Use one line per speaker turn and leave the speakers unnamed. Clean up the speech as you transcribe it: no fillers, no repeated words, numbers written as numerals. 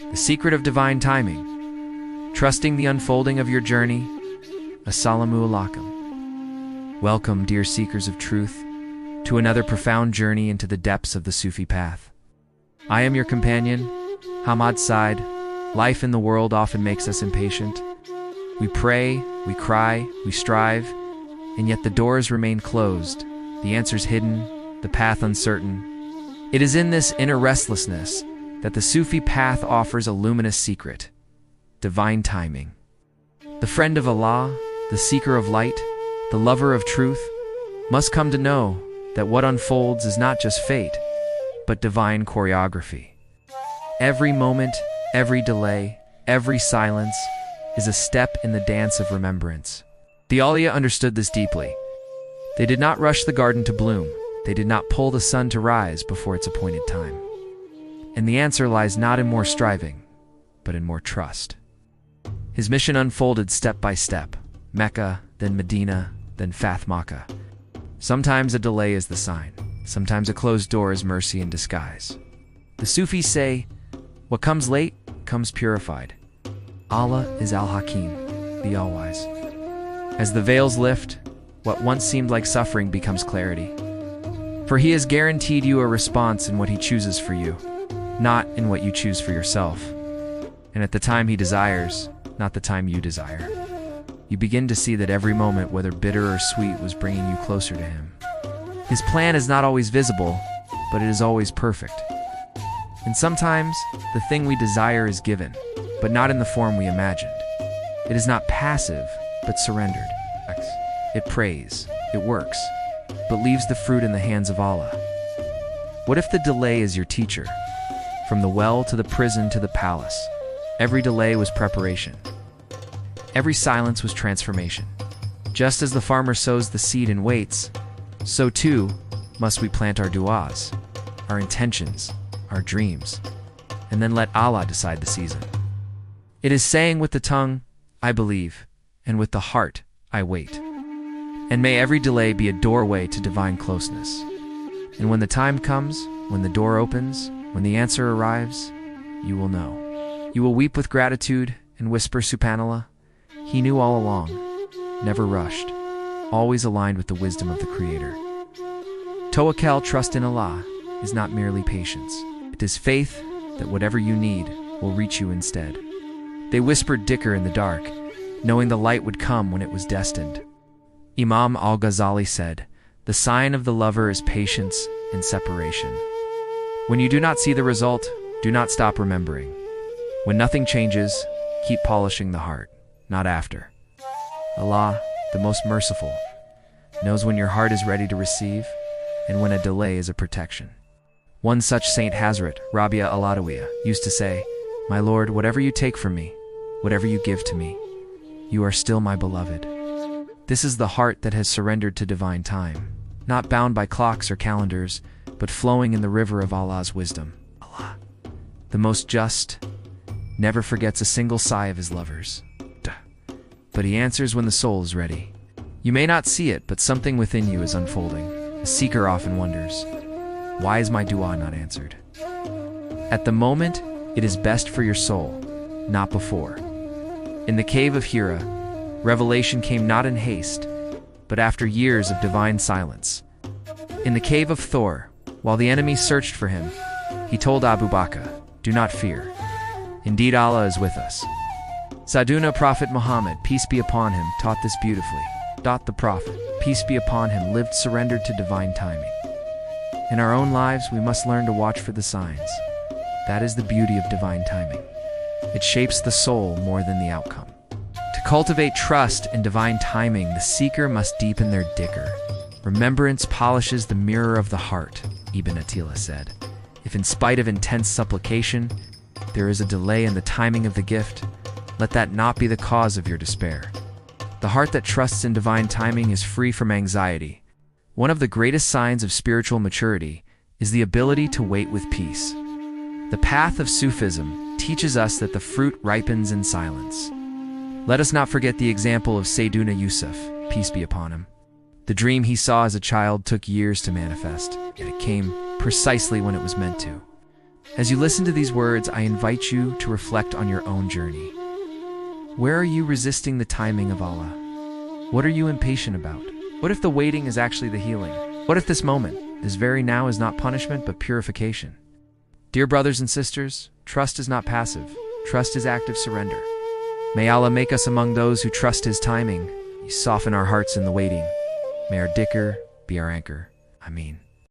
The secret of divine timing. Trusting the unfolding of your journey. Assalamu alaikum. Welcome, dear seekers of truth, to another profound journey into the depths of the Sufi path. I am your companion, Hammad Syed. Life in the world often makes us impatient. We pray, we cry, we strive, and yet the doors remain closed, the answers hidden, the path uncertain. It is in this inner restlessness that the Sufi path offers a luminous secret: divine timing. The friend of Allah, the seeker of light, the lover of truth, must come to know that what unfolds is not just fate, but divine choreography. Every moment, every delay, every silence is a step in the dance of remembrance. The Awliya understood this deeply. They did not rush the garden to bloom. They did not pull the sun to rise before its appointed time. And the answer lies not in more striving, but in more trust. His mission unfolded step by step: Mecca, then Medina, then Fath Makkah. Sometimes a delay is the sign. Sometimes a closed door is mercy in disguise. The Sufis say, what comes late comes purified. Allah is Al-Hakim, the All-Wise. As the veils lift, what once seemed like suffering becomes clarity. For He has guaranteed you a response in what He chooses for you, not in what you choose for yourself. And at the time He desires, not the time you desire. You begin to see that every moment, whether bitter or sweet, was bringing you closer to Him. His plan is not always visible, but it is always perfect. And sometimes, the thing we desire is given, but not in the form we imagined. It is not passive, but surrendered. It prays, it works, but leaves the fruit in the hands of Allah. What if the delay is your teacher? From the well to the prison to the palace, every delay was preparation. Every silence was transformation. Just as the farmer sows the seed and waits, so too must we plant our du'as, our intentions, our dreams, and then let Allah decide the season. It is saying with the tongue, I believe, and with the heart, I wait. And may every delay be a doorway to divine closeness. And when the time comes, when the door opens, when the answer arrives, you will know. You will weep with gratitude and whisper, Subhanallah, He knew all along, never rushed, always aligned with the wisdom of the Creator. Tawakkul, trust in Allah, is not merely patience. It is faith that whatever you need will reach you instead. They whispered Dhikr in the dark, knowing the light would come when it was destined. Imam al-Ghazali said, the sign of the lover is patience and separation. When you do not see the result, do not stop remembering. When nothing changes, keep polishing the heart, not after. Allah, the most merciful, knows when your heart is ready to receive and when a delay is a protection. One such saint, Hazrat Rabia al-Adawiya, used to say, my Lord, whatever you take from me, whatever you give to me, you are still my beloved. This is the heart that has surrendered to divine time, not bound by clocks or calendars, but flowing in the river of Allah's wisdom. Allah, the most just, never forgets a single sigh of His lovers. But He answers when the soul is ready. You may not see it, but something within you is unfolding. A seeker often wonders, why is my dua not answered? At the moment, it is best for your soul, not before. In the cave of Hira, revelation came not in haste, but after years of divine silence. In the cave of Thor, while the enemy searched for him, he told Abu Bakr, do not fear. Indeed, Allah is with us. Saduna Prophet Muhammad, peace be upon him, taught this beautifully. The Prophet, peace be upon him, lived surrendered to divine timing. In our own lives, we must learn to watch for the signs. That is the beauty of divine timing. It shapes the soul more than the outcome. To cultivate trust in divine timing, the seeker must deepen their dhikr. Remembrance polishes the mirror of the heart, Ibn Attila said. If in spite of intense supplication, there is a delay in the timing of the gift, let that not be the cause of your despair. The heart that trusts in divine timing is free from anxiety. One of the greatest signs of spiritual maturity is the ability to wait with peace. The path of Sufism teaches us that the fruit ripens in silence. Let us not forget the example of Sayyiduna Yusuf, peace be upon him. The dream he saw as a child took years to manifest, yet it came precisely when it was meant to. As you listen to these words, I invite you to reflect on your own journey. Where are you resisting the timing of Allah? What are you impatient about? What if the waiting is actually the healing? What if this moment, this very now, is not punishment but purification? Dear brothers and sisters, trust is not passive. Trust is active surrender. May Allah make us among those who trust His timing. Soften our hearts in the waiting. May our Dhikr be our anchor. Ameen.